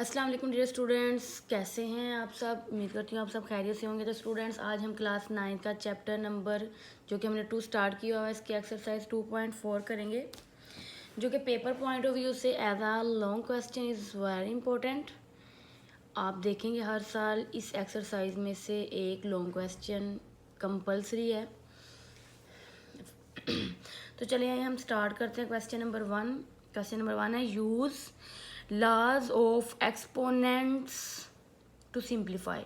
अस्सलाम वालेकुम dear students, कैसे हैं आप सब। उम्मीद करती हूँ आप सब खैरियत से होंगे। तो स्टूडेंट्स, आज हम क्लास 9 का चैप्टर नंबर जो कि हमने 2 स्टार्ट किया हुआ है, इसकी एक्सरसाइज 2.4 करेंगे, जो कि पेपर पॉइंट ऑफ व्यू से as a long question is very important. आप देखेंगे हर साल इस एक्सरसाइज में से एक लॉन्ग क्वेश्चन कंपल्सरी है। तो चलिए हम स्टार्ट करते हैं। क्वेश्चन नंबर 1 है use laws of exponents to simplify.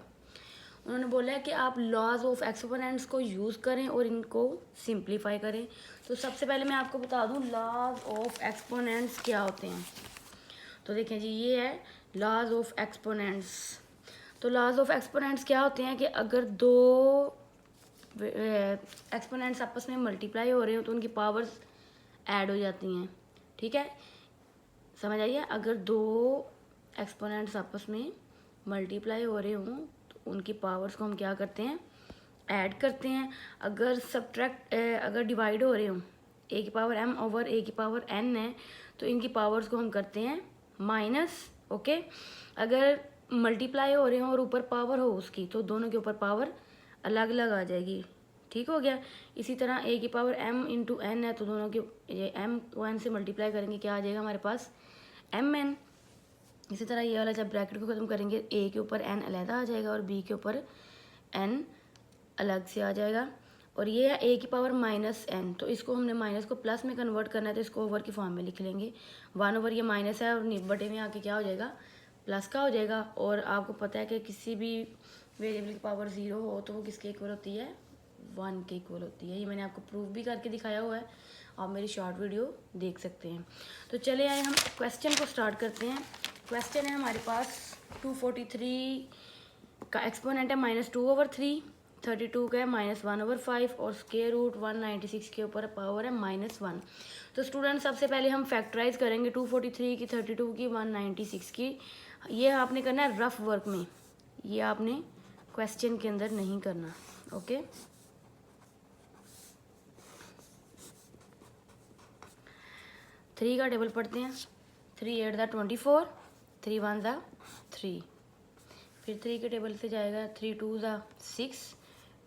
उन्होंने बोला है कि आप लॉज ऑफ एक्सपोनेंट्स को यूज़ करें और इनको सिंप्लीफाई करें। तो सबसे पहले मैं आपको बता दूं लॉज ऑफ एक्सपोनेंट्स क्या होते हैं। तो देखें जी, ये है लॉज ऑफ एक्सपोनेंट्स। तो लॉज ऑफ एक्सपोनेंट्स क्या होते हैं कि अगर दो एक्सपोनेंट्स आपस में मल्टीप्लाई हो रहे हो तो उनकी पावर्स ऐड हो जाती हैं। ठीक है, समझ आइए। अगर दो एक्सपोनेंट्स आपस में मल्टीप्लाई हो रहे हों तो उनकी पावर्स को हम क्या करते हैं, ऐड करते हैं। अगर डिवाइड हो रहे हों, ए की पावर m ओवर ए की पावर n है, तो इनकी पावर्स को हम करते हैं माइनस। ओके, अगर मल्टीप्लाई हो रहे हों और ऊपर पावर हो उसकी, तो दोनों के ऊपर पावर अलग अलग आ जाएगी। ठीक हो गया। इसी तरह ए की पावर m इंटू एन है, तो दोनों के ये m को n से मल्टीप्लाई करेंगे, क्या आ जाएगा हमारे पास mn। इसी तरह ये वाला जब ब्रैकेट को ख़त्म करेंगे, a के ऊपर n अलहदा आ जाएगा और b के ऊपर n अलग से आ जाएगा। और ये है a की पावर माइनस n, तो इसको हमने माइनस को प्लस में कन्वर्ट करना है, तो इसको ओवर की फॉर्म में लिख लेंगे। 1 ओवर ये माइनस है और बटे में आके क्या हो जाएगा, प्लस का हो जाएगा। और आपको पता है कि किसी भी वेरिएबल की पावर 0 हो तो वो किसके इक्वल होती है, 1 के इक्वल होती है। ये मैंने आपको प्रूफ भी करके दिखाया हुआ है, आप मेरी शॉर्ट वीडियो देख सकते हैं। तो चले आए हम क्वेश्चन को स्टार्ट करते हैं। क्वेश्चन है हमारे पास 243 का एक्सपोनेंट है -2/3, 32 का है -1/5 और स्क्वायर रूट 196 के ऊपर पावर है -1। तो स्टूडेंट, सबसे पहले हम फैक्टराइज करेंगे 243 की, 32 की, 196 की। ये आपने करना है रफ वर्क में, ये आपने क्वेश्चन के अंदर नहीं करना। ओके, 3 का टेबल पढ़ते हैं। 3 8 दा 24, 3 1 दा 3। फिर 3 के टेबल से जाएगा 3 2 दा 6,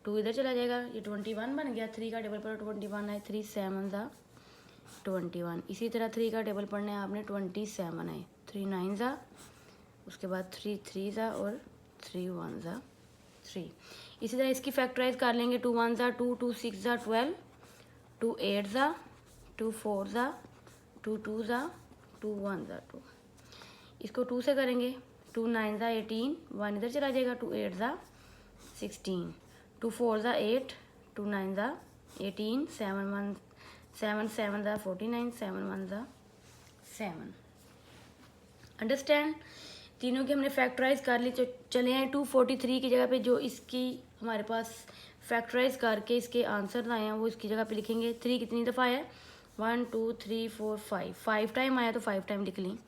2 इधर चला जाएगा, ये 21 बन गया। 3 का टेबल पर 21 है, 3 7 दा 21। इसी तरह 3 का टेबल पढ़ना है आपने, 27 है, 3 9 दा, उसके बाद 3 3 दा और 3 1 दा 3। इसी तरह इसकी फैक्टराइज कर लेंगे। 2 1 दा 2, 2 6 दा 12, 2 8 दा 2 4 दा 2 2 दा 2 1 दा 2। इसको 2 से करेंगे। 2 9 दा 18, 1 इधर चला जाएगा, 2 8 दा 16, 2 4 दा 8, 2 9 दा 18, 7 7 दा 49, 7 1 दा 7। अंडरस्टैंड। तीनों की हमने फैक्टराइज कर ली। तो चले आए 243 की जगह पे, जो इसकी हमारे पास फैक्टराइज करके इसके आंसर आए हैं वो इसकी जगह पे लिखेंगे। 3 कितनी दफ़ा आया, 1 2 3 4 5, 5 टाइम आया तो 5 टाइम लिख ली।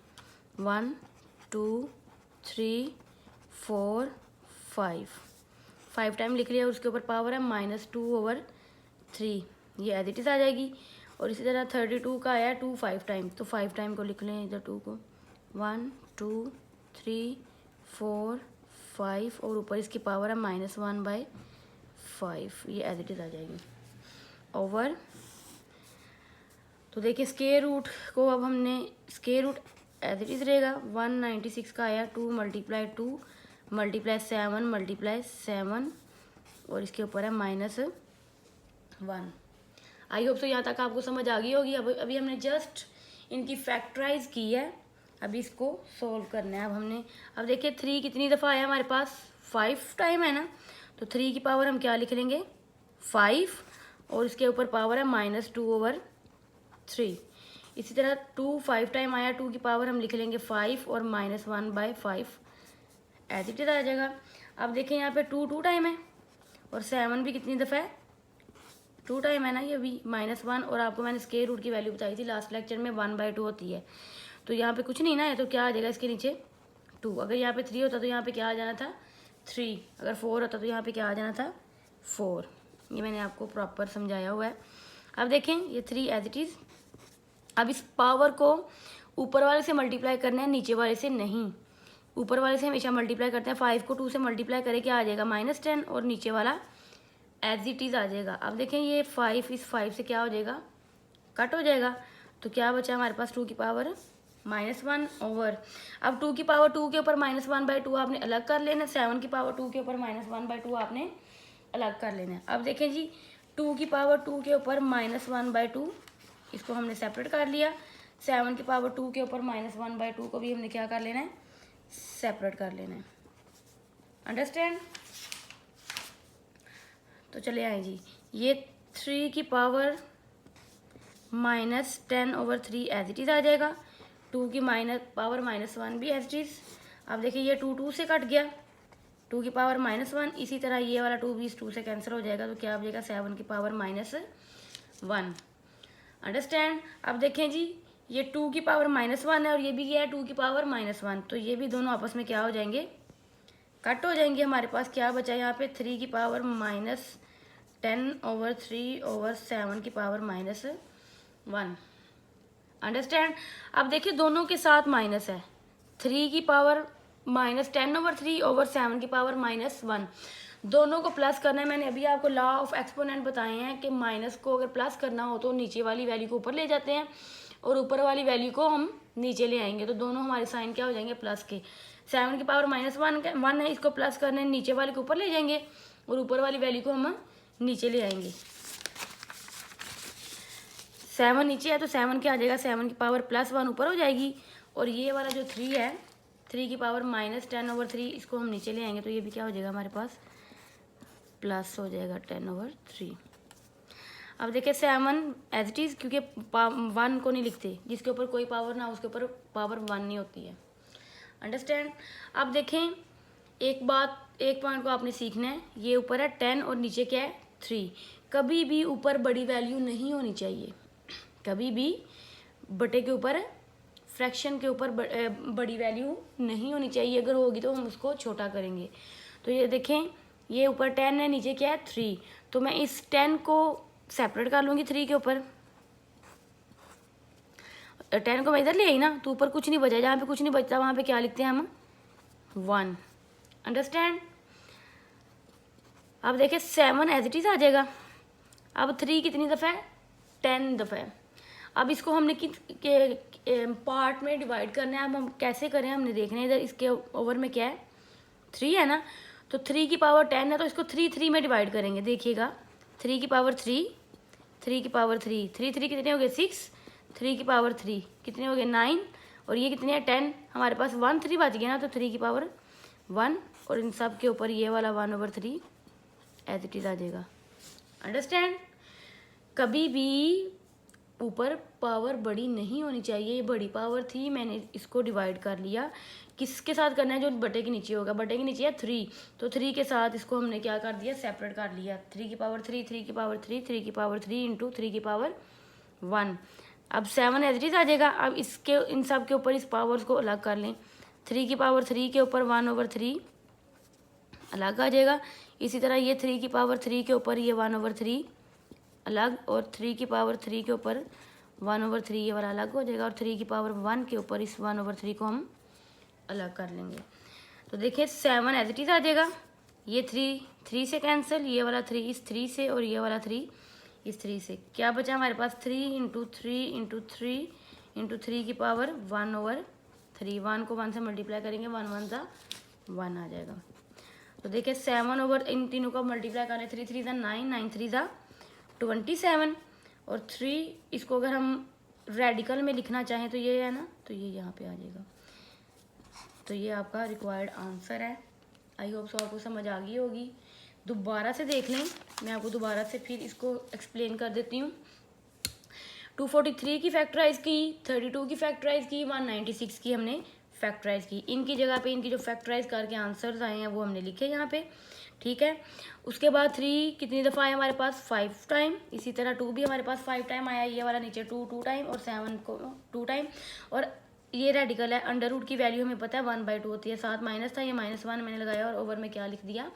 1 2 3 4 5 टाइम लिख लिया। उसके ऊपर पावर है -2/3, ये एज इट इज़ आ जाएगी। और इसी तरह 32 का आया 2 5 टाइम, तो 5 टाइम को लिख लें इधर 2 को। 1 2 3 4 5 और ऊपर इसकी पावर है -1/5, ये एज इट इज़ आ जाएगी ओवर। तो देखिए स्क्वायर रूट को अब हमने, square root as it is रहेगा। 196 का आया 2 मल्टीप्लाई 2 मल्टीप्लाई 7 मल्टीप्लाई 7 और इसके ऊपर है -1। आई होप सो यहाँ तक आपको समझ आ गई होगी। अभी हमने जस्ट इनकी फैक्टराइज की है, अभी इसको सोल्व करना है। अब देखिए 3 कितनी दफ़ा आया हमारे पास, 5 टाइम है ना, तो 3 की पावर हम क्या लिख लेंगे, 5 और इसके ऊपर पावर है -2/3। इसी तरह 2 5 टाइम आया, 2 की पावर हम लिख लेंगे 5 और -1/5 एज इट इज़ आ जाएगा। अब देखें यहाँ पे 2 2 टाइम है और 7 भी कितनी दफ़ा है, 2 टाइम है ना, ये भी -1। और आपको मैंने स्क्वायर रूट की वैल्यू बताई थी लास्ट लेक्चर में, 1/2 होती है। तो यहाँ पे कुछ नहीं ना है, तो क्या आ जाएगा इसके नीचे 2। अगर यहाँ पे 3 होता तो यहाँ पे क्या आ जाना था 3, अगर 4 होता तो यहाँ पे क्या आ जाना था 4। ये मैंने आपको प्रॉपर समझाया हुआ है। अब देखें ये 3 एज इट इज़। अब इस पावर को ऊपर वाले से मल्टीप्लाई करना है, नीचे वाले से नहीं। ऊपर वाले से हमेशा मल्टीप्लाई करते हैं, 5 को 2 से मल्टीप्लाई करें क्या आ जाएगा -10 और नीचे वाला एज इट इज़ आ जाएगा। अब देखें ये 5 इस 5 से क्या हो जाएगा, कट हो जाएगा। तो क्या बचा हमारे पास 2 की पावर -1 ओवर, अब 2 की पावर 2 के ऊपर -1/2 आपने अलग कर लेना, 7 की पावर 2 के ऊपर -1/2 आपने अलग कर लेना है। अब देखें जी 2 की पावर 2 के ऊपर -1/2 इसको हमने सेपरेट कर लिया, 7 की पावर 2 के ऊपर -1/2 को भी हमने क्या कर लेना है, सेपरेट कर लेना है। अंडरस्टैंड। तो चले आए जी, ये 3 की पावर -10/3 एज इट इज़ आ जाएगा, 2 की पावर -1 भी एज इट इज़। अब देखिए ये 2 2 से कट गया, 2 की पावर -1, इसी तरह ये वाला 2 भी इस 2 से कैंसिल हो जाएगा, तो क्या हो जाएगा 7 की पावर -1। अंडरस्टैंड। अब देखें जी ये 2 की पावर -1 है और ये भी क्या है 2 की पावर -1, तो ये भी दोनों आपस में क्या हो जाएंगे, कट हो जाएंगे। हमारे पास क्या बचा यहाँ पे 3 की पावर -10/3/7 की पावर -1। अंडरस्टैंड। अब देखिए दोनों के साथ माइनस है, 3 की पावर -10/3/7 की पावर -1, दोनों को प्लस करना है। मैंने अभी आपको लॉ ऑफ एक्सपोनेंट बताए हैं कि माइनस को अगर प्लस करना हो तो नीचे वाली वैल्यू को ऊपर ले जाते हैं और ऊपर वाली वैल्यू को हम नीचे ले आएंगे, तो दोनों हमारे साइन क्या हो जाएंगे, प्लस के। 7 की पावर -1 है, इसको प्लस करने नीचे वाले को ऊपर ले जाएंगे और ऊपर वाली वैल्यू को हम नीचे ले आएंगे। 7 नीचे है तो 7 क्या आ जाएगा, 7 की पावर +1 ऊपर हो जाएगी और ये वाला जो 3 है 3 की पावर -10/3 इसको हम नीचे ले आएंगे, तो ये भी क्या हो जाएगा हमारे पास प्लस हो जाएगा 10/3। अब देखिए 7 एज इट इज़, क्योंकि 1 को नहीं लिखते, जिसके ऊपर कोई पावर ना उसके ऊपर पावर 1 नहीं होती है। अंडरस्टैंड। अब देखें एक पॉइंट को आपने सीखना है, ये ऊपर है 10 और नीचे क्या है 3, कभी भी ऊपर बड़ी वैल्यू नहीं होनी चाहिए, कभी भी बटे के ऊपर फ्रैक्शन के ऊपर बड़ी वैल्यू नहीं होनी चाहिए, अगर होगी तो हम उसको छोटा करेंगे। तो ये देखें ये ऊपर 10 है, नीचे क्या है 3, तो मैं इस 10 को सेपरेट कर लूँगी 3 के ऊपर, 10 को मैं इधर ले आई ना, तो ऊपर कुछ नहीं बचा, जहाँ पे कुछ नहीं बचता वहाँ पे क्या लिखते हैं हम 1। अंडरस्टैंड। अब देखिए 7 एज इट इज़ आ जाएगा। अब 3 कितनी दफ़ा है, 10 दफ़ा है। अब इसको हमने पार्ट में डिवाइड करना है, अब हम कैसे करें हमने देखना है। इधर इसके ओवर में क्या है 3 है ना, तो 3 की पावर 10 है तो इसको 3 में डिवाइड करेंगे। देखिएगा 3 की पावर 3, 3 की पावर 3, 3 कितने हो गए 6, 3 की पावर 3 कितने हो गए 9 और ये कितने हैं 10, हमारे पास 1 3 बच गया ना, तो 3 की पावर 1 और इन सब के ऊपर ये वाला 1/3 एज इट इज़ आ जाएगा। अंडरस्टैंड। कभी भी ऊपर पावर बड़ी नहीं होनी चाहिए, ये बड़ी पावर थी, मैंने इसको डिवाइड कर लिया, किसके साथ करना है जो बटे के नीचे होगा, बटे के नीचे है 3, तो 3 के साथ इसको हमने क्या कर दिया, सेपरेट कर लिया। 3 की पावर 3, 3 की पावर 3, 3 की पावर 3 इंटू 3 की पावर 1। अब 7 एज इट इज़ आ जाएगा। अब इसके इन सब के ऊपर इस पावर्स को अलग कर लें, 3 की पावर 3 के ऊपर 1/3 अलग आ जाएगा, इसी तरह ये 3 की पावर 3 के ऊपर ये 1/3 अलग, और 3 की पावर 3 के ऊपर 1/3 ये वाला अलग हो जाएगा, और 3 की पावर 1 के ऊपर इस 1/3 को हम अलग कर लेंगे। तो देखिए 7 एज इट इज़ आ जाएगा, ये 3 से कैंसिल, ये वाला 3 इस 3 से और ये वाला 3 इस 3 से, क्या बचा हमारे पास 3 इंटू 3 इंटू 3 इंटू 3 की पावर 1/3, 1 को 1 से मल्टीप्लाई करेंगे, 1 1 सा 1 आ जाएगा। तो देखिए 7 ओवर इन तीनों का मल्टीप्लाई करें, 3 3 सा 9, 9 3 सा 27 और 3 इसको अगर हम रेडिकल में लिखना चाहें तो ये है ना, तो ये यहाँ पे आ जाएगा। तो ये आपका रिक्वायर्ड आंसर है। आई होप सो आपको समझ आ गई होगी। दोबारा से देख लें, मैं आपको दोबारा से फिर इसको एक्सप्लेन कर देती हूँ। 243 की फैक्टराइज की, 32 की फैक्टराइज की, 196 की हमने फैक्टराइज की। इनकी जगह पे इनकी जो फैक्टराइज करके आंसर्स आए हैं वो हमने लिखे यहाँ पे, ठीक है। उसके बाद 3 कितनी दफ़ा आया हमारे पास 5 टाइम, इसी तरह 2 भी हमारे पास 5 टाइम आया, ये वाला नीचे 2 टाइम और 7 को 2 टाइम, और ये रेडिकल है। अंडर रूट की वैल्यू हमें पता है 1/2 होती है, साथ माइनस था, ये -1 मैंने लगाया और ओवर में क्या लिख दिया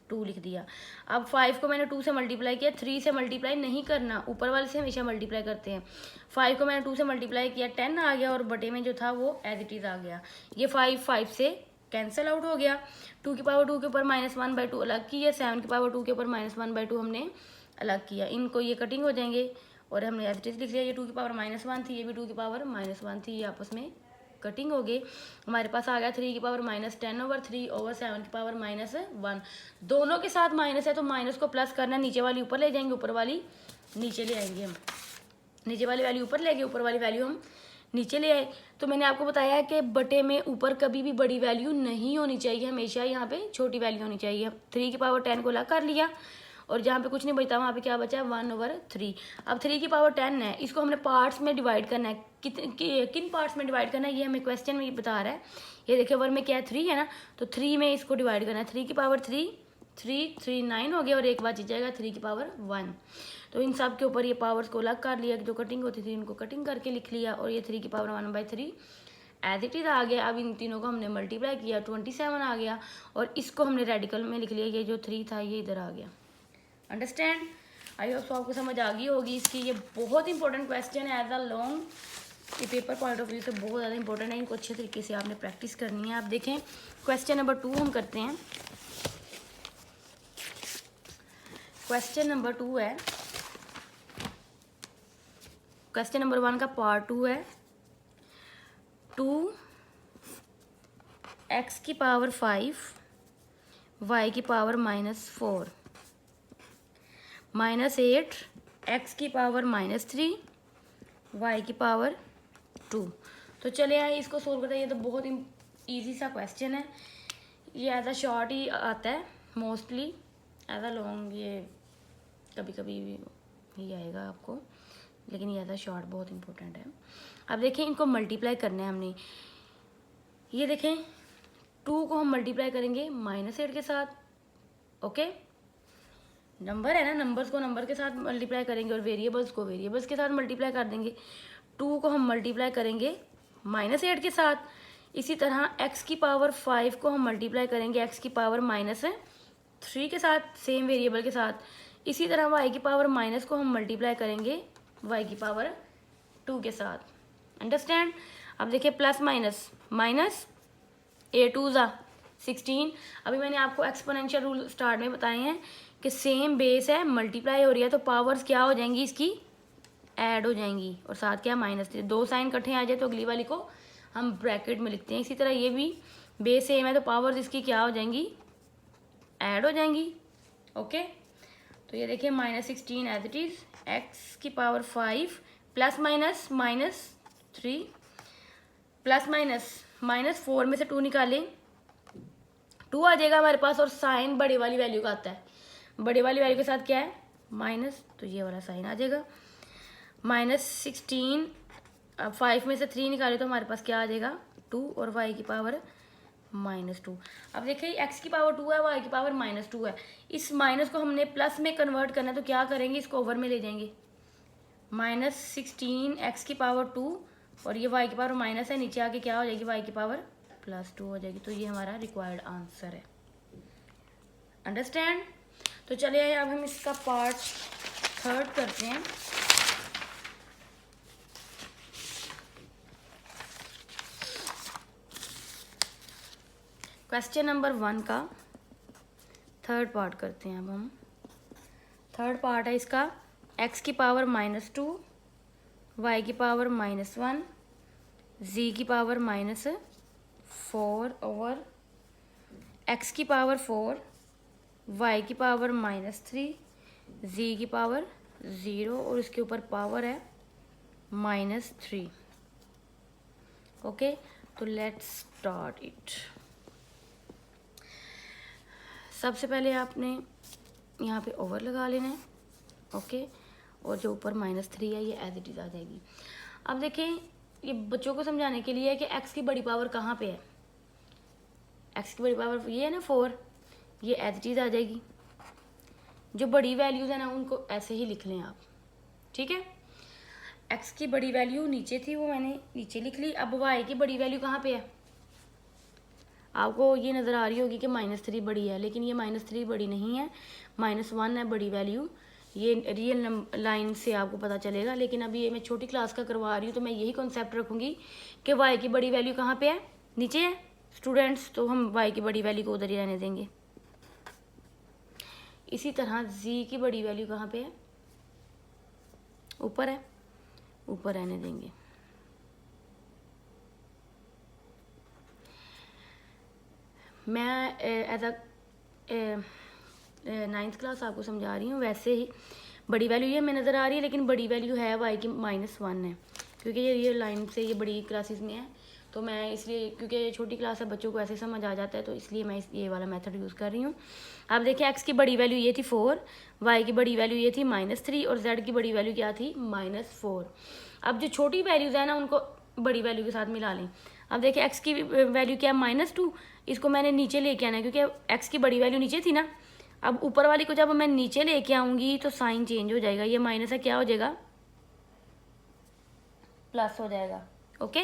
2 लिख दिया। अब 5 को मैंने 2 से मल्टीप्लाई किया, 3 से मल्टीप्लाई नहीं करना, ऊपर वाले से हमेशा मल्टीप्लाई करते हैं। 5 को मैंने 2 से मल्टीप्लाई किया, 10 आ गया और बटे में जो था वो एज इट इज़ आ गया। ये 5 5 से कैंसिल आउट हो गया। 2 की पावर 2 के ऊपर -1/2 अलग किया, 7 की पावर 2 के ऊपर -1/2 हमने अलग किया। इनको ये कटिंग हो जाएंगे और हमने एज इट इज लिख लिया। ये 2 की पावर -1 थी, ये भी 2 की पावर -1 थी, ये आपस में कटिंग हो गई। हमारे पास आ गया 3 की पावर -10/3 ओवर 7 की पावर -1। दोनों के साथ माइनस है तो माइनस को प्लस करना, नीचे वाली ऊपर ले जाएंगे, ऊपर वाली नीचे ले आएंगे हम। नीचे वाली वैल्यू ऊपर ले गए, ऊपर वाली वैल्यू हम नीचे ले आए। तो मैंने आपको बताया कि बटे में ऊपर कभी भी बड़ी वैल्यू नहीं होनी चाहिए, हमेशा यहाँ पे छोटी वैल्यू होनी चाहिए। 3 की पावर 10 को अलग कर लिया और जहाँ पे कुछ नहीं बचता वहाँ पे क्या बचा है 1/3। अब 3 की पावर 10 है, इसको हमने पार्ट्स में डिवाइड करना है। किन पार्ट्स में डिवाइड करना है ये हमें क्वेश्चन में ये बता रहा है। ये देखिए वर में क्या है 3 है ना, तो 3 में इसको डिवाइड करना है। 3 की पावर 3 3 9 हो गया और एक बार जाएगा 3 की पावर 1। तो इन सब के ऊपर ये पावर्स को अलग कर लिया, जो कटिंग होती थी इनको कटिंग करके लिख लिया और ये 3 की पावर 1/3 एज इट इज आ गया। अब इन तीनों को हमने मल्टीप्लाई किया, 27 आ गया और इसको हमने रेडिकल में लिख लिया। ये जो 3 था ये इधर आ गया। अंडरस्टैंड? आई होप आपको समझ आ गई होगी इसकी। ये बहुत इंपॉर्टेंट क्वेश्चन है एज अ लॉन्ग, ये पेपर पॉइंट ऑफ व्यू से बहुत ज़्यादा इंपॉर्टेंट है। इनको अच्छे तरीके से आपने प्रैक्टिस करनी है। आप देखें क्वेश्चन नंबर 2 हम करते हैं। क्वेश्चन नंबर 2 है, क्वेश्चन नंबर 1 का पार्ट 2 है। 2x की पावर 5 y की पावर -4 -8 x की पावर -3 y की पावर 2। तो चले आए इसको सोल्व करते हैं। ये तो बहुत ईजी सा क्वेश्चन है। ये एज अ शॉर्ट ही आता है मोस्टली, एज अ लॉन्ग ये कभी कभी ही आएगा आपको, लेकिन ये एज अ शॉर्ट बहुत इंपॉर्टेंट है। अब देखें इनको मल्टीप्लाई करना है हमने। ये देखें 2 को हम मल्टीप्लाई करेंगे -8 के साथ। ओके, नंबर है ना, नंबर्स को नंबर के साथ मल्टीप्लाई करेंगे और वेरिएबल्स को वेरिएबल्स के साथ मल्टीप्लाई कर देंगे। 2 को हम मल्टीप्लाई करेंगे -8 के साथ। इसी तरह x की पावर 5 को हम मल्टीप्लाई करेंगे x की पावर -3 के साथ, सेम वेरिएबल के साथ। इसी तरह y की पावर माइनस को हम मल्टीप्लाई करेंगे y की पावर 2 के साथ। अंडरस्टैंड? अब देखिए प्लस माइनस a 2 ज़ा 16। अभी मैंने आपको एक्सपोनेंशियल रूल स्टार्ट में बताए हैं कि सेम बेस है, मल्टीप्लाई हो रही है तो पावर्स क्या हो जाएंगी इसकी, ऐड हो जाएंगी और साथ क्या -3। 2 साइन इकट्ठे आ जाए तो अगली वाली को हम ब्रैकेट में लिखते हैं। इसी तरह ये भी बेस सेम है तो पावर्स इसकी क्या हो जाएंगी, ऐड हो जाएंगी। ओके, तो ये देखिए -16 एज इट इज, x की पावर 5 प्लस -3 प्लस -4 में से 2 निकालें, 2 आ जाएगा हमारे पास और साइन बड़े वाली वैल्यू का आता है। बड़े वाली वैल्यू के साथ क्या है माइनस, तो ये वाला साइन आ जाएगा। -16, अब 5 में से 3 निकाले तो हमारे पास क्या आ जाएगा 2 और y की पावर -2। अब देखिए x की पावर 2 है, y की पावर -2 है। इस माइनस को हमने प्लस में कन्वर्ट करना है तो क्या करेंगे, इसको ओवर में ले जाएंगे। -16 x की पावर 2 और ये y की पावर माइनस है, नीचे आके क्या हो जाएगी y की पावर +2 हो जाएगी। तो ये हमारा रिक्वायर्ड आंसर है। अंडरस्टैंड? तो चलिए अब हम इसका पार्ट 3 करते हैं। क्वेश्चन नंबर 1 का 3rd पार्ट करते हैं। अब हम 3rd पार्ट है इसका, x की पावर -2 y की पावर -1 z की पावर -4 और x की पावर 4 y की पावर -3 z की पावर 0 और इसके ऊपर पावर है -3। ओके, तो लेट्स स्टार्ट इट। सबसे पहले आपने यहाँ पे ओवर लगा लेना है। ओके, और जो ऊपर -3 है ये एज इट इज आ जाएगी। अब देखें ये बच्चों को समझाने के लिए है कि x की बड़ी पावर कहाँ पे है। x की बड़ी पावर ये है ना 4, ये एज इट इज आ जाएगी। जो बड़ी वैल्यूज है ना उनको ऐसे ही लिख लें आप, ठीक है। x की बड़ी वैल्यू नीचे थी वो मैंने नीचे लिख ली। अब y की बड़ी वैल्यू कहाँ पे है, आपको ये नज़र आ रही होगी कि -3 बड़ी है, लेकिन ये -3 बड़ी नहीं है, -1 है बड़ी वैल्यू। ये रियल लाइन से आपको पता चलेगा, लेकिन अभी ये मैं छोटी क्लास का करवा रही हूँ तो मैं यही कॉन्सेप्ट रखूँगी कि y की बड़ी वैल्यू कहाँ पे है, नीचे है। स्टूडेंट्स, तो हम y की बड़ी वैल्यू को उधर ही रहने देंगे। इसी तरह z की बड़ी वैल्यू कहाँ पे है, ऊपर है, ऊपर रहने देंगे। मैं एज अ 9th क्लास आपको समझा रही हूँ। वैसे ही बड़ी वैल्यू ये हमें नज़र आ रही है, लेकिन बड़ी वैल्यू है y की -1 है, क्योंकि ये लाइन से ये बड़ी क्लासेस में है। तो मैं इसलिए, क्योंकि ये छोटी क्लास है, बच्चों को ऐसे समझ आ जाता है, तो इसलिए मैं ये वाला मेथड यूज़ कर रही हूँ। अब देखिए x की बड़ी वैल्यू ये थी 4, y की बड़ी वैल्यू ये थी -3 और z की बड़ी वैल्यू क्या थी, -4। अब जो छोटी वैल्यूज़ है ना, उनको बड़ी वैल्यू के साथ मिला लें। अब देखिए x की वैल्यू क्या है, -2, इसको मैंने नीचे लेके आना है, क्योंकि x की बड़ी वैल्यू नीचे थी ना। अब ऊपर वाली को जब मैं नीचे लेके आऊँगी तो साइन चेंज हो जाएगा, ये माइनस है, क्या हो जाएगा, प्लस हो जाएगा। ओके,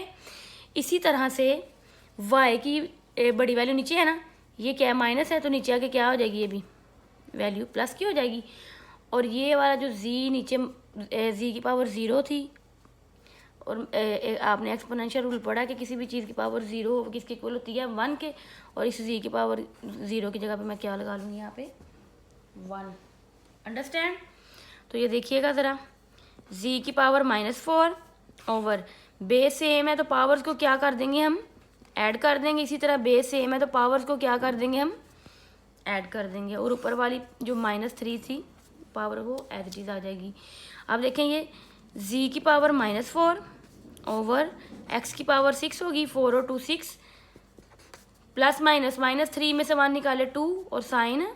इसी तरह से y की बड़ी वैल्यू नीचे है ना, ये क्या है, माइनस है, तो नीचे आके क्या हो जाएगी, ये भी वैल्यू प्लस की हो जाएगी। और ये वाला जो z नीचे z की पावर 0 थी, और आपने एक्सपोनेंशियल रूल पढ़ा कि किसी भी चीज़ की पावर 0 किसके इक्वल होती है, 1 के। और इस z की पावर 0 की जगह पे मैं क्या लगा लूँगी, यहाँ पे 1। अंडरस्टैंड? तो ये देखिएगा ज़रा, z की पावर -4 ओवर बेस सेम है, तो पावर्स को क्या कर देंगे हम, ऐड कर देंगे। इसी तरह बेस सेम है, तो पावर्स को क्या कर देंगे हम, ऐड कर देंगे। और ऊपर वाली जो -3 थी पावर, वो एज इट इज़ आ जाएगी। अब देखें, ये z की पावर -4 ओवर x की पावर 6 होगी, 4 और 2 6, प्लस माइनस -3 में से 1 निकाले 2, और साइन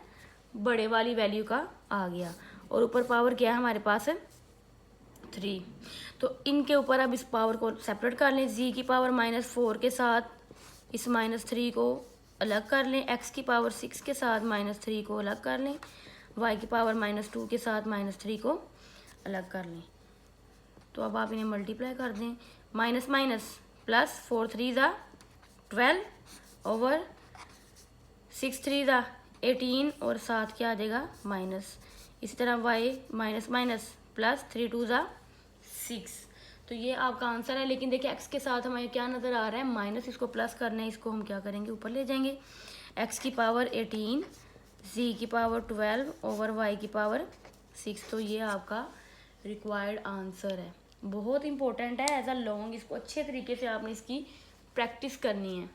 बड़े वाली वैल्यू का आ गया। और ऊपर पावर क्या है हमारे पास, 3। तो इनके ऊपर अब इस पावर को सेपरेट कर लें। z की पावर -4 के साथ इस -3 को अलग कर लें, x की पावर 6 के साथ -3 को अलग कर लें, y की पावर -2 के साथ -3 को अलग कर लें। तो अब आप इन्हें मल्टीप्लाई कर दें, माइनस माइनस प्लस, 4 3 ज़ा 12 ओवर 6 3 ज़ा 18, और साथ क्या आ जाएगा, माइनस। इसी तरह y माइनस माइनस प्लस, 3 2 ज़ा 6। तो ये आपका आंसर है। लेकिन देखिए x के साथ हमें क्या नज़र आ रहा है, माइनस, इसको प्लस करना है, इसको हम क्या करेंगे, ऊपर ले जाएंगे। x की पावर 18, z की पावर 12 ओवर y की पावर 6। तो ये आपका रिक्वायर्ड आंसर है। बहुत इंपॉर्टेंट है एज अ लॉन्ग, इसको अच्छे तरीके से आपने इसकी प्रैक्टिस करनी है।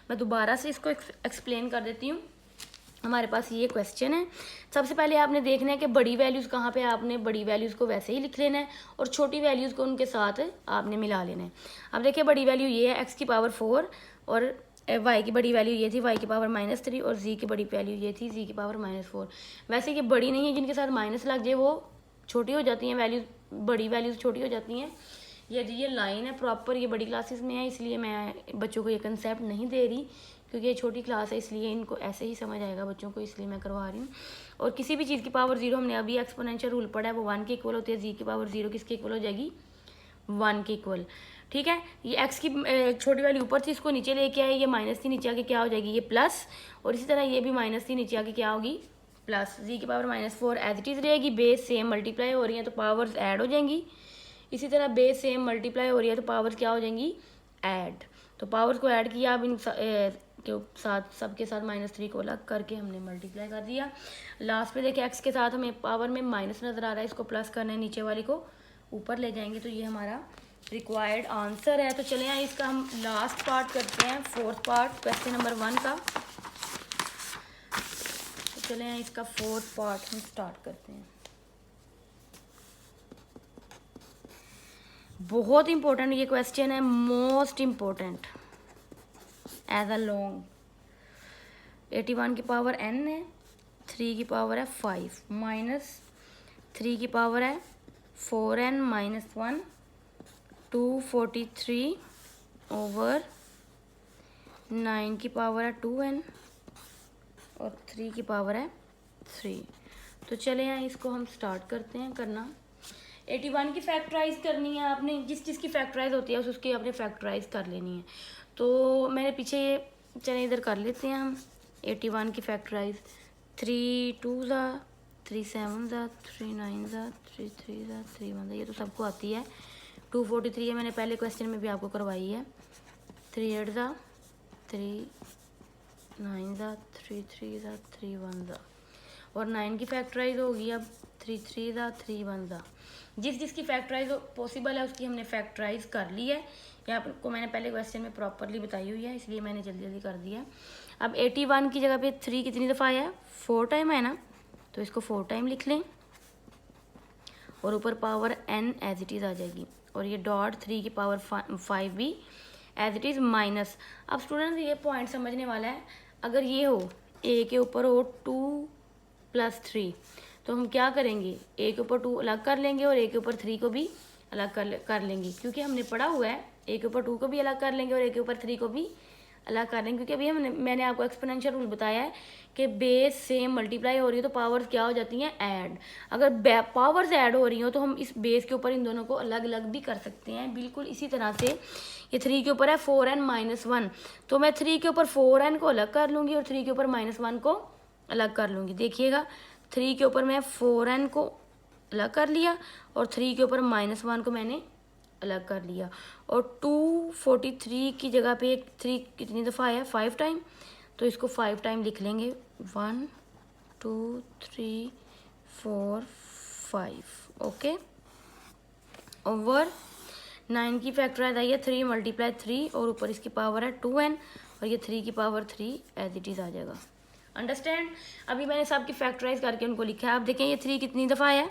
मैं दोबारा से इसको एक्सप्लेन कर देती हूँ। हमारे पास ये क्वेश्चन है। सबसे पहले आपने देखना है कि बड़ी वैल्यूज़ कहाँ पे, आपने बड़ी वैल्यूज़ को वैसे ही लिख लेना है, और छोटी वैल्यूज़ को उनके साथ आपने मिला लेना है। अब देखिए, बड़ी वैल्यू ये है, x की पावर 4, और y की बड़ी वैल्यू ये थी, y की पावर -3, और z की बड़ी वैल्यू ये थी, z की पावर -4। वैसे ये बड़ी नहीं है, जिनके साथ माइनस लग जाए वो छोटी हो जाती हैं वैल्यूज़, बड़ी वैल्यूज़ छोटी हो जाती हैं। ये लाइन है प्रॉपर, ये बड़ी क्लासेस में है, इसलिए मैं बच्चों को ये कंसेप्ट नहीं दे रही, क्योंकि ये छोटी क्लास है, इसलिए इनको ऐसे ही समझ आएगा बच्चों को, इसलिए मैं करवा रही हूँ। और किसी भी चीज़ की पावर 0, हमने अभी एक्सपोनेंशियल रूल पढ़ा है, वो 1 के इक्वल होती है। z की पावर 0 किसके इक्वल हो जाएगी, 1 के इक्वल। ठीक है, ये x की छोटी वाली ऊपर थी, इसको नीचे लेके आए, ये माइनस थी, नीचे आके क्या हो जाएगी, ये प्लस। और इसी तरह ये भी माइनस थी, नीचे आके क्या होगी, प्लस। z की पावर -4 एज इट इज़ रहेगी, बेस सेम मल्टीप्लाई हो रही है तो पावर्स ऐड हो जाएंगी। इसी तरह बेस सेम मल्टीप्लाई हो रही है तो पावर्स क्या हो जाएंगी, ऐड। तो पावर्स को ऐड किया, अब इन के साथ, सबके साथ -3 को अलग करके हमने मल्टीप्लाई कर दिया। लास्ट पे देखिए, x के साथ हमें पावर में माइनस नज़र आ रहा है, इसको प्लस करना है, नीचे वाली को ऊपर ले जाएंगे। तो ये हमारा रिक्वायर्ड आंसर है। तो चलें यहाँ इसका हम लास्ट पार्ट करते हैं, 4th पार्ट क्वेश्चन नंबर 1 का। तो चलें यहाँ इसका 4th पार्ट हम स्टार्ट करते हैं। बहुत इंपॉर्टेंट ये क्वेश्चन है, most important as a long. 81 की पावर n है, 3 की पावर है 5, -3 की पावर है 4n -1, 243 ओवर 9 की पावर है 2n, और 3 की पावर है 3। तो चले यहाँ इसको हम स्टार्ट करते हैं करना। 81 की फैक्टराइज करनी है आपने, जिस चीज़ की फैक्टराइज होती है उसकी आपने फैक्टराइज कर लेनी है। तो मैंने पीछे, चले इधर कर लेते हैं हम 81 की फैक्टराइज। 3 2 ज़ा 3 7 ज़ा 3 9 ज़ा 3 3 ज़ा 3 1 ज़ा, ये तो सबको आती है। 243 है, मैंने पहले क्वेश्चन में भी आपको करवाई है। 3 8 ज़ा 3 9 ज़ा 3 3 ज़ा 3 1 ज़ा, और 9 की फैक्टराइज होगी अब 3 3 ज़ा 3 1 ज़ा। जिसकी फैक्टराइज पॉसिबल है उसकी हमने फैक्टराइज कर ली है। ये आपको मैंने पहले क्वेश्चन में प्रॉपरली बताई हुई है, इसलिए मैंने जल्दी जल्दी कर दिया। अब 81 की जगह पे 3 कितनी दफ़ा आया है? 4 टाइम है ना, तो इसको 4 टाइम लिख लें और ऊपर power n as it is आ जाएगी, और ये डॉट 3 की पावर 5 भी एज इट इज़ माइनस। अब स्टूडेंट्स ये पॉइंट समझने वाला है, अगर ये हो a के ऊपर हो 2 + 3, तो हम क्या करेंगे, a के ऊपर 2 अलग कर लेंगे और a के ऊपर 3 को भी अलग कर लेंगे, क्योंकि हमने पढ़ा हुआ है a के ऊपर 2 को भी अलग कर लेंगे और a के ऊपर 3 को भी अलग कर लेंगे, क्योंकि अभी मैंने आपको एक्सपोनेंशियल रूल बताया है कि बेस सेम मल्टीप्लाई हो रही है तो पावर्स क्या हो जाती हैं, ऐड। अगर पावर्स ऐड हो रही हो तो हम इस बेस के ऊपर इन दोनों को अलग अलग भी कर सकते हैं। बिल्कुल इसी तरह से ये 3 के ऊपर है 4n - 1, तो मैं 3 के ऊपर 4n को अलग कर लूँगी और 3 के ऊपर -1 को अलग कर लूँगी। देखिएगा 3 के ऊपर मैं 4n को अलग कर लिया और 3 के ऊपर -1 को मैंने अलग कर लिया, और 243 की जगह पे 3 कितनी दफ़ा आया? 5 टाइम, तो इसको 5 टाइम लिख लेंगे। 1 2 3 4 5, ओके। ओवर 9 की फैक्टराइज आई है 3 × 3 और ऊपर इसकी पावर है 2n और ये 3 की पावर 3 एज इट इज़ आ जाएगा। अंडरस्टैंड? अभी मैंने सबकी फैक्टराइज करके उनको लिखा है। आप देखें ये 3 कितनी दफ़ा आया?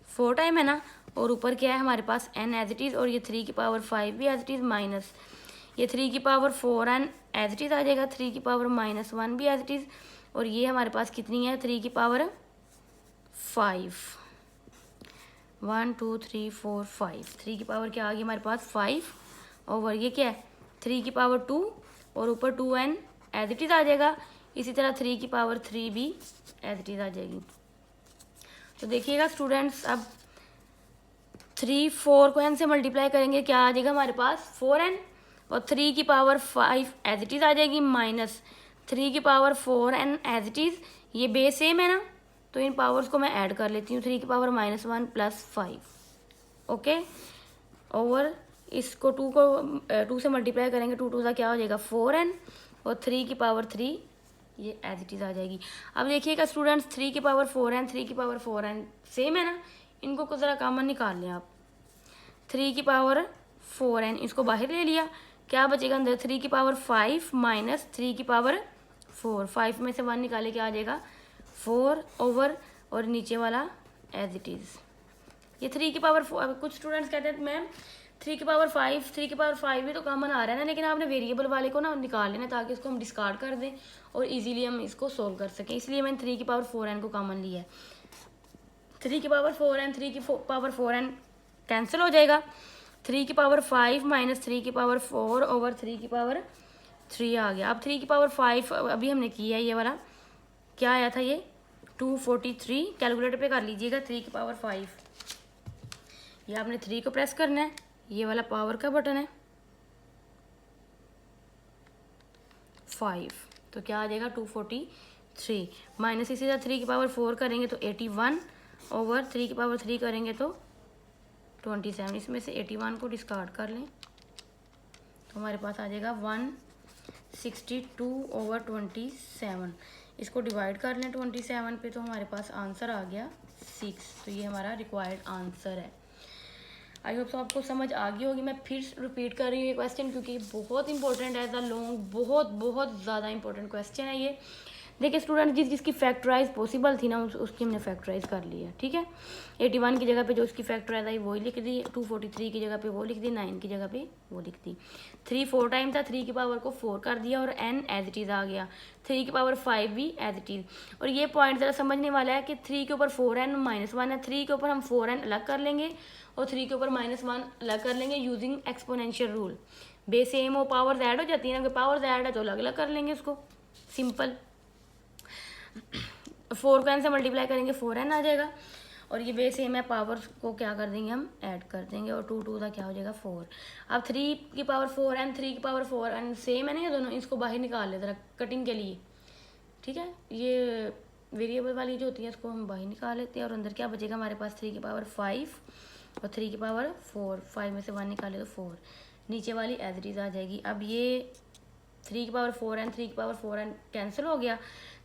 4 टाइम है ना, और ऊपर क्या है हमारे पास n एज इट इज़, और ये 3 की पावर 5 भी एज इट इज़ माइनस, ये 3 की power 4n as it is आ जाएगा, 3 की पावर -1 भी एज इट इज़, और ये हमारे पास कितनी है 3 की पावर 5। 1 2 3 4 5, 3 की पावर क्या आ गई हमारे पास 5, और ये क्या है 3 की पावर 2 और ऊपर 2n एज इट इज़ आ जाएगा। इसी तरह 3 की पावर 3 भी एज इट इज़ आ जाएगी। तो देखिएगा स्टूडेंट्स, अब 3 4 को n से मल्टीप्लाई करेंगे, क्या आ जाएगा हमारे पास 4n, और 3 की पावर 5 एज इट इज़ आ जाएगी माइनस 3 की power 4n as it is. ये बेस सेम है ना, तो इन पावर्स को मैं ऐड कर लेती हूँ, 3 की पावर -1 + 5, ओके। ओवर इसको 2 से मल्टीप्लाई करेंगे, 2 2 का क्या हो जाएगा 4n, और 3 की पावर 3 ये एज इट इज़ आ जाएगी। अब देखिएगा स्टूडेंट्स 3 की पावर 4n 3 की पावर 4n सेम है ना, इनको कुछ ज़रा कॉमन निकाल लें आप। 3 की पावर 4n इसको बाहर ले लिया, क्या बचेगा अंदर 3 की पावर 5 - 3 की पावर 4, 5 में से 1 निकाले क्या आ जाएगा 4 ओवर, और नीचे वाला एज इट इज़। ये 3 की पावर 4, कुछ स्टूडेंट्स कहते हैं मैम 3 की पावर 5 भी तो कॉमन आ रहा है ना, लेकिन आपने वेरिएबल वाले को ना निकाल लेना ताकि इसको हम डिस्कार्ड कर दें और इजीली हम इसको सोल्व कर सकें, इसलिए मैंने 3 की पावर 4n को कॉमन लिया है। 3 की पावर 4n 3 की पावर 4n कैंसिल हो जाएगा, 3 की पावर 5 - 3 की पावर 4 ओवर 3 की पावर 3 आ गया। अब 3 की पावर 5 अभी हमने किया है, ये वाला क्या आया था, ये 243, कैलकुलेटर पे कर लीजिएगा 3 की पावर 5, ये आपने 3 को प्रेस करना है, ये वाला पावर का बटन है 5, तो क्या आ जाएगा 243 माइनस इसी तरह 3 की पावर 4 करेंगे तो 81 ओवर 3 की पावर 3 करेंगे तो 27, इसमें से 81 को डिस्कार्ड कर लें तो हमारे पास आ जाएगा 162 ओवर 27, इसको डिवाइड कर लें 27 पे तो हमारे पास आंसर आ गया 6, तो ये हमारा रिक्वायर्ड आंसर है। आई होप तो आपको समझ आ गई होगी। मैं फिर रिपीट कर रही हूँ ये क्वेश्चन क्योंकि बहुत इंपॉर्टेंट है, द लॉन्ग बहुत ज़्यादा इंपॉर्टेंट क्वेश्चन है ये। देखिए स्टूडेंट, जिसकी फैक्टराइज पॉसिबल थी ना उसकी हमने फैक्टराइज कर ली है, ठीक है। 81 की जगह पे जो उसकी फैक्टराइज आई वही लिख दी, 243 की जगह पे वो लिख दी, 9 की जगह पे वो लिख दी। 3 4 टाइम था, 3 की पावर को 4 कर दिया और n एज इट इज़ आ गया, 3 की पावर 5 भी एज इट इज़। और ये पॉइंट ज़रा समझने वाला है कि 3 के ऊपर 4n -1 है, 3 के ऊपर हम 4n अलग कर लेंगे और 3 के ऊपर -1 अलग कर लेंगे using exponential rule. Base same हो पावर्स ऐड हो जाती है ना, पावर्स ऐड है तो अलग अलग कर लेंगे उसको, सिंपल। 4 को n से मल्टीप्लाई करेंगे 4n आ जाएगा, और ये बेस सेम है, पावर को क्या कर देंगे हम ऐड कर देंगे, और 2 2 का क्या हो जाएगा 4। अब 3 की पावर 4n 3 की पावर 4n सेम है ना ये दोनों, इसको बाहर निकाल लेते हैं कटिंग के लिए, ठीक है। ये वेरिएबल वाली जो होती है इसको हम बाहर निकाल लेते हैं, और अंदर क्या बचेगा हमारे पास 3 की पावर 5 और 3 की पावर 4, 5 में से 1 निकाले तो 4, नीचे वाली एज इट इज़ आ जाएगी। अब ये 3 की पावर 4n, 3 की पावर 4n कैंसिल हो गया,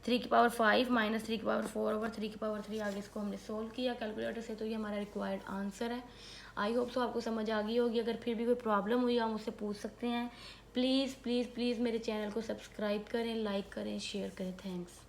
3 की पावर 5 माइनस 3 की पावर 4 ओवर 3 की पावर 3 आगे इसको हमने सोल्व किया कैलकुलेटर से, तो ये हमारा रिक्वायर्ड आंसर है। आई होप सो आपको समझ आ गई होगी। अगर फिर भी कोई प्रॉब्लम हुई आप मुझसे पूछ सकते हैं। प्लीज़ प्लीज़ प्लीज़ मेरे चैनल को सब्सक्राइब करें, लाइक करें, शेयर करें। थैंक्स।